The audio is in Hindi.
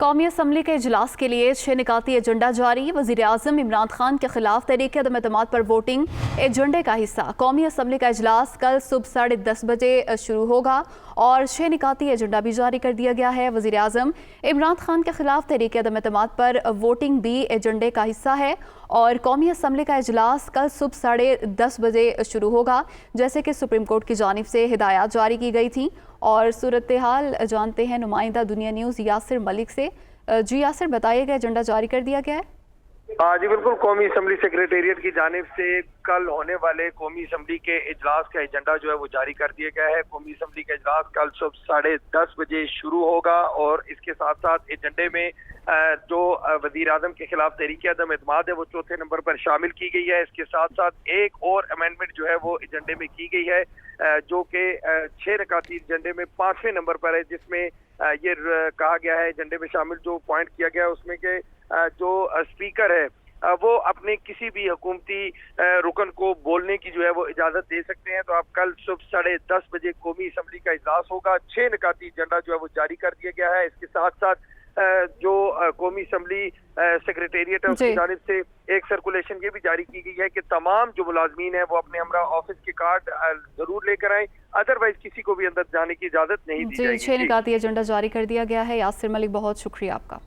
कौमी असम्बली के इजलास के लिए 6 निकाती एजेंडा जारी। वज़ीर आज़म इमरान खान के खिलाफ तहरीक अदम एतमाद पर वोटिंग एजेंडे का हिस्सा। कौमी असम्बली का इजलास कल सुबह 10:30 बजे शुरू होगा और 6 निकाती एजेंडा भी जारी कर दिया गया है। वज़ीर आज़म इमरान खान के खिलाफ तहरीक अदम एतमाद पर वोटिंग भी एजेंडे का हिस्सा है और कौमी असम्बली का इजलास कल सुबह 10:30 बजे शुरू होगा, जैसे कि सुप्रीम कोर्ट की जानिब से हिदायत जारी की गई थी। और सूरत हाल जानते हैं नुमाइंदा दुनिया न्यूज़ यासिर मलिक से। जी यासिर, बताइएगा, एजेंडा जारी कर दिया गया है? जी बिल्कुल, कौमी असम्बली सेक्रेटेरिएट की जानिब से कल होने वाले कौमी असम्बली के इजलास का एजेंडा जो है वो जारी कर दिया गया है। कौमी असम्बली का इजलास कल सुबह 10:30 बजे शुरू होगा और इसके साथ साथ एजेंडे में जो वजीर आजम के खिलाफ तहरीक अदम एतमाद है वो चौथे नंबर पर शामिल की गई है। इसके साथ साथ एक और अमेंडमेंट जो है वो एजेंडे में की गई है जो कि 6 निकाती एजेंडे में 5वें नंबर पर है, जिसमें ये कहा गया है, एजेंडे में शामिल जो पॉइंट किया गया है उसमें के जो स्पीकर है वो अपने किसी भी हुकूमती रुकन को बोलने की जो है वो इजाजत दे सकते हैं। तो अब कल सुबह 10:30 बजे कौमी असम्बली का इजलास होगा। 6 निकाती एजेंडा जो है वो जारी कर दिया गया है। इसके साथ साथ जो कौमी असम्बली सेक्रेटेरिएट है उसकी जानिब से एक सर्कुलेशन ये भी जारी की गई है कि तमाम जो मुलाजमीन है वो अपने हमरा ऑफिस के कार्ड जरूर लेकर आए, अदरवाइज किसी को भी अंदर जाने की इजाजत नहीं दी जाएगी। 6 निकाती एजेंडा जारी कर दिया गया है। यासिर मलिक, बहुत शुक्रिया आपका।